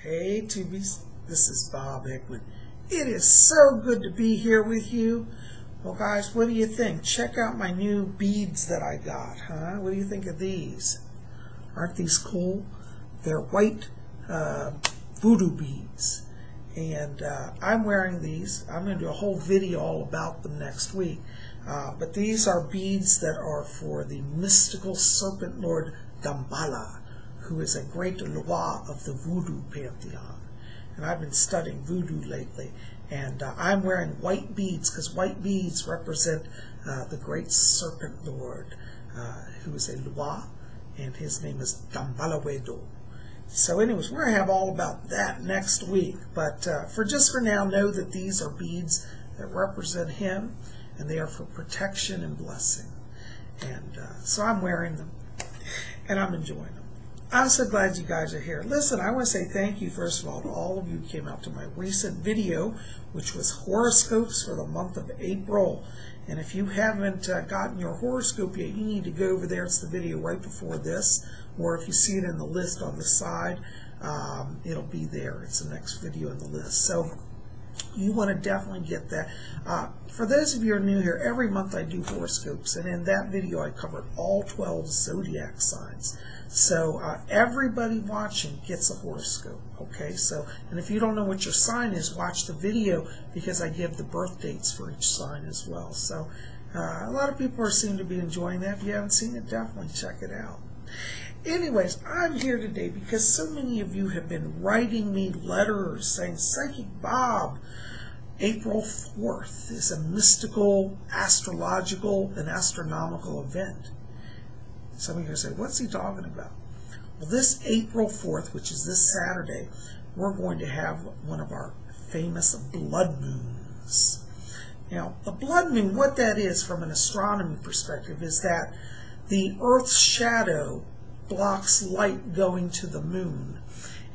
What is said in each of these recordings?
Hey Tubies, this is Bob Hickman. It is so good to be here with you. Well guys, what do you think? Check out my new beads that I got, huh? What do you think of these? Aren't these cool? They're white voodoo beads. And I'm wearing these. I'm going to do a whole video all about them next week. But these are beads that are for the mystical serpent lord Damballa, who is a great Loa of the voodoo pantheon. And I've been studying voodoo lately. And I'm wearing white beads because white beads represent the great serpent lord, who is a Loa, and his name is Damballa. So anyways, we're going to have all about that next week. But for now, know that these are beads that represent him, and they are for protection and blessing. And so I'm wearing them, and I'm enjoying them. I'm so glad you guys are here. Listen, I want to say thank you, first of all, to all of you who came out to my recent video, which was horoscopes for the month of April. And if you haven't gotten your horoscope yet, you need to go over there. It's the video right before this. Or if you see it in the list on the side, it'll be there. It's the next video in the list. So you want to definitely get that. For those of you who are new here, every month I do horoscopes. And in that video, I covered all 12 zodiac signs. So everybody watching gets a horoscope, okay? So, and if you don't know what your sign is, watch the video because I give the birth dates for each sign as well. So a lot of people seem to be enjoying that. If you haven't seen it, definitely check it out. Anyways, I'm here today because so many of you have been writing me letters saying, Psychic Bob, April 4th is a mystical, astrological, and astronomical event. Some of you are going to say, what's he talking about? Well, this April 4th, which is this Saturday, we're going to have one of our famous blood moons. Now, the blood moon, what that is from an astronomy perspective, is that the Earth's shadow blocks light going to the moon.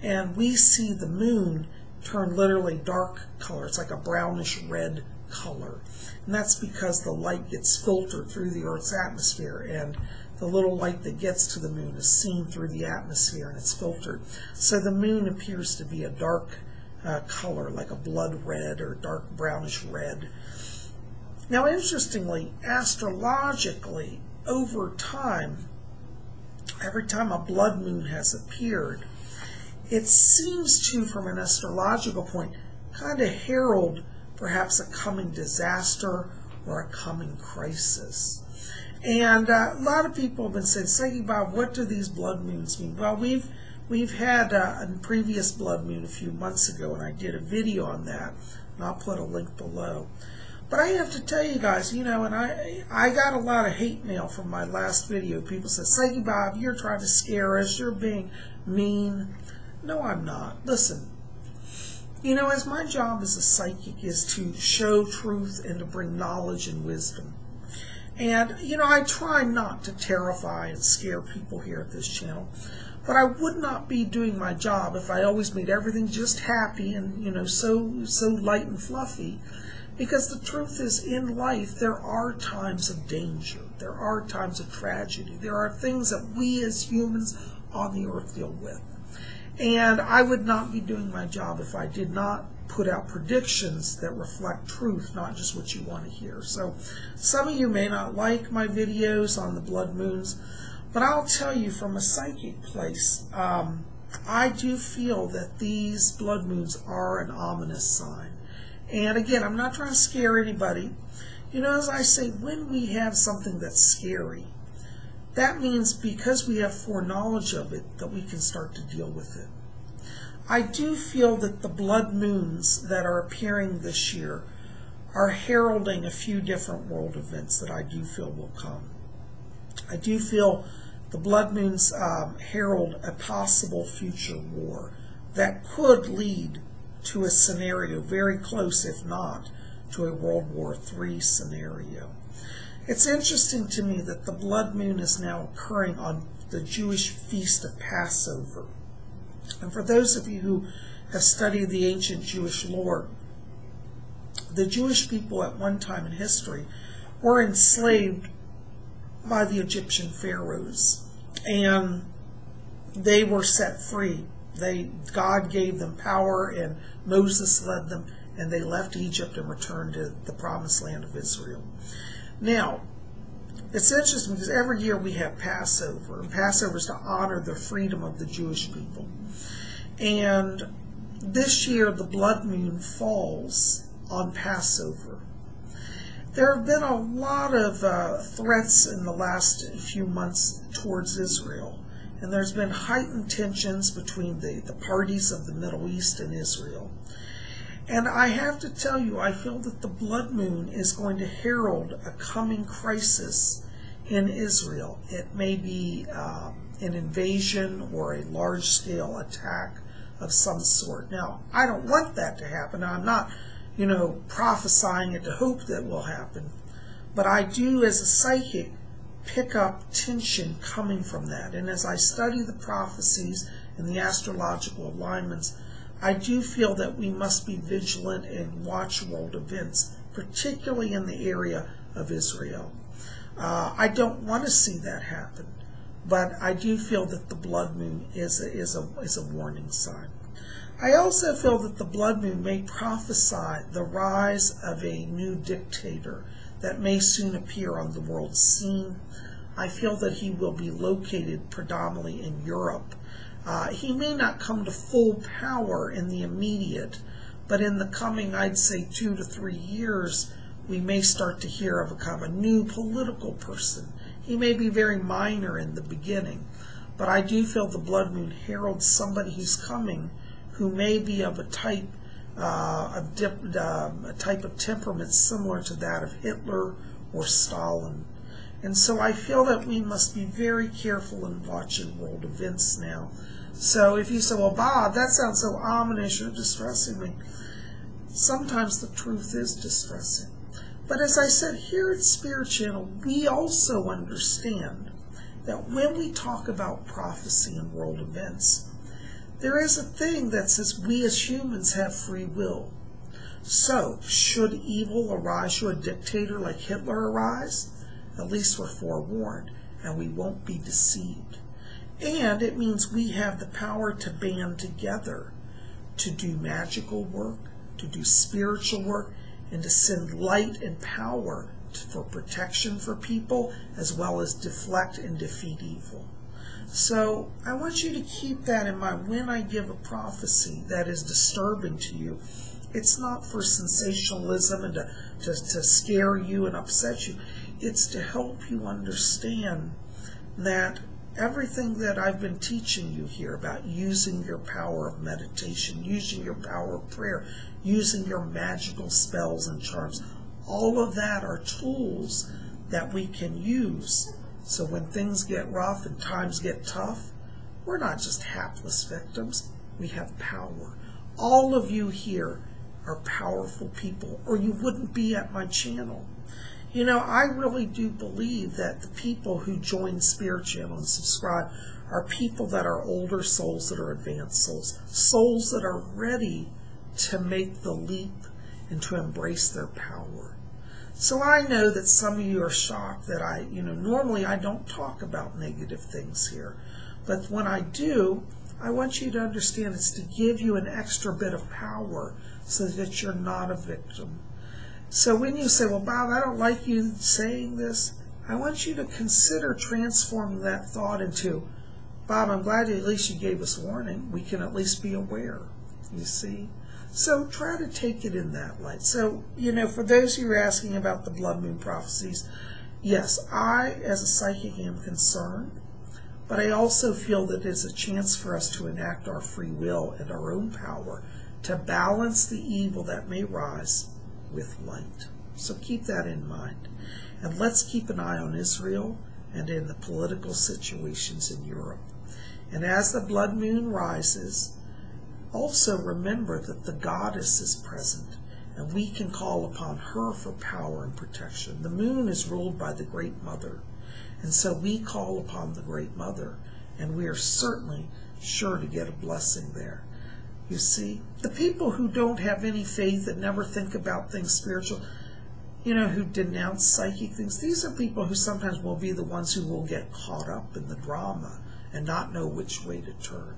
And we see the moon turn literally dark color. It's like a brownish red color. And that's because the light gets filtered through the Earth's atmosphere, and the little light that gets to the moon is seen through the atmosphere and it's filtered. So the moon appears to be a dark color, like a blood red or dark brownish red. Now, interestingly, astrologically, over time, every time a blood moon has appeared, it seems to, from an astrological point, kind of herald perhaps a coming disaster or a coming crisis. And a lot of people have been saying, Psychic Bob, what do these blood moons mean? Well, we've had a previous blood moon a few months ago, and I did a video on that, and I'll put a link below. But I have to tell you guys, you know, and I got a lot of hate mail from my last video. People said, Psychic Bob, you're trying to scare us, you're being mean. No, I'm not. Listen, you know, as my job as a psychic is to show truth and to bring knowledge and wisdom. And, you know, I try not to terrify and scare people here at this channel. But I would not be doing my job if I always made everything just happy and, you know, so light and fluffy. Because the truth is, in life, there are times of danger. There are times of tragedy. There are things that we as humans on the earth deal with. And I would not be doing my job if I did not put out predictions that reflect truth, not just what you want to hear. So some of you may not like my videos on the blood moons, but I'll tell you from a psychic place, I do feel that these blood moons are an ominous sign. And again, I'm not trying to scare anybody. You know, as I say, when we have something that's scary, that means because we have foreknowledge of it, that we can start to deal with it. I do feel that the blood moons that are appearing this year are heralding a few different world events that I do feel will come. I do feel the blood moons herald a possible future war that could lead to a scenario very close, if not, to a World War III scenario. It's interesting to me that the blood moon is now occurring on the Jewish feast of Passover. And for those of you who have studied the ancient Jewish lore, the Jewish people at one time in history were enslaved by the Egyptian pharaohs, and they were set free God gave them power, and Moses led them, and they left Egypt and returned to the promised land of Israel. Now, it's interesting because every year we have Passover, and Passover is to honor the freedom of the Jewish people. And this year the blood moon falls on Passover. There have been a lot of threats in the last few months towards Israel, and there's been heightened tensions between the parties of the Middle East and Israel. And I have to tell you, I feel that the blood moon is going to herald a coming crisis in Israel. It may be an invasion or a large-scale attack of some sort. Now, I don't want that to happen. I'm not, prophesying it to hope that will happen. But I do, as a psychic, pick up tension coming from that. And as I study the prophecies and the astrological alignments, I do feel that we must be vigilant and watch world events, particularly in the area of Israel. I don't want to see that happen, but I do feel that the blood moon is a warning sign. I also feel that the blood moon may prophesy the rise of a new dictator that may soon appear on the world scene. I feel that he will be located predominantly in Europe. He may not come to full power in the immediate, but in the coming, I'd say, 2 to 3 years, we may start to hear of a kind of a new political person. He may be very minor in the beginning, but I do feel the blood moon heralds somebody who's coming who may be of a type of temperament similar to that of Hitler or Stalin. And so I feel that we must be very careful in watching world events now. So if you say, well, Bob, that sounds so ominous, you're distressing me. Sometimes the truth is distressing. But as I said, here at Spirit Channel, we also understand that when we talk about prophecy and world events, there is a thing that says we as humans have free will. So, should evil arise, should a dictator like Hitler arise, at least we're forewarned, and we won't be deceived. And it means we have the power to band together, to do magical work, to do spiritual work, and to send light and power for protection for people, as well as deflect and defeat evil. So I want you to keep that in mind when I give a prophecy that is disturbing to you. It's not for sensationalism and to scare you and upset you. It's to help you understand that everything that I've been teaching you here about using your power of meditation, using your power of prayer, using your magical spells and charms, all of that are tools that we can use. So when things get rough and times get tough, we're not just hapless victims. We have power. All of you here are powerful people, or you wouldn't be at my channel. I really do believe that the people who join Spirit Channel and subscribe are people that are older souls, that are advanced souls, souls that are ready to make the leap and to embrace their power. So I know that some of you are shocked that normally I don't talk about negative things here. But when I do, I want you to understand it's to give you an extra bit of power so that you're not a victim. So when you say, well, Bob, I don't like you saying this, I want you to consider transforming that thought into, Bob, I'm glad at least you gave us warning. We can at least be aware, you see. So try to take it in that light. So, for those who are asking about the blood moon prophecies, yes, I, as a psychic, am concerned, but I also feel that it's a chance for us to enact our free will and our own power to balance the evil that may rise with light. So keep that in mind. And let's keep an eye on Israel and in the political situations in Europe. And as the blood moon rises, also remember that the goddess is present, and we can call upon her for power and protection. The moon is ruled by the Great Mother, and so we call upon the Great Mother, and we are certainly sure to get a blessing there. You see, the people who don't have any faith and never think about things spiritual, who denounce psychic things, these are people who sometimes will be the ones who will get caught up in the drama and not know which way to turn.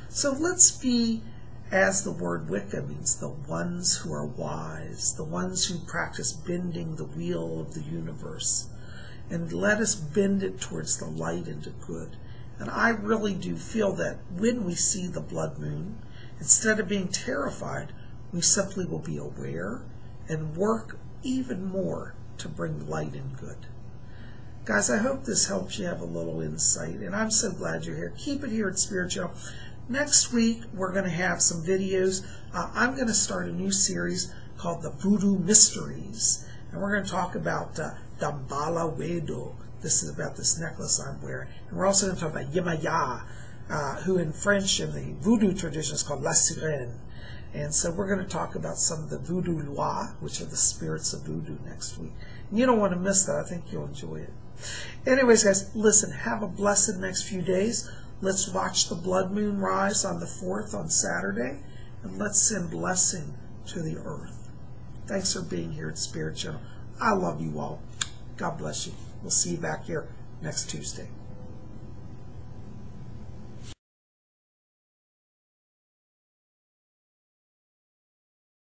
So let's be, as the word Wicca means, the ones who are wise, the ones who practice bending the wheel of the universe. And let us bend it towards the light and the good. And I really do feel that when we see the blood moon, instead of being terrified, we simply will be aware and work even more to bring light and good. Guys, I hope this helps you have a little insight, and I'm so glad you're here. Keep it here at Spirit Channel. Next week, we're going to have some videos. I'm going to start a new series called The Voodoo Mysteries, and we're going to talk about Dambala Wedo. This is about this necklace I'm wearing. And we're also going to talk about Yemaya, who in French in the voodoo tradition is called La Sirène. And so we're going to talk about some of the voodoo lois, which are the spirits of voodoo, next week. And you don't want to miss that. I think you'll enjoy it. Anyways, guys, listen, have a blessed next few days. Let's watch the blood moon rise on the 4th on Saturday, and let's send blessing to the earth. Thanks for being here at Spirit Channel. I love you all. God bless you. We'll see you back here next Tuesday.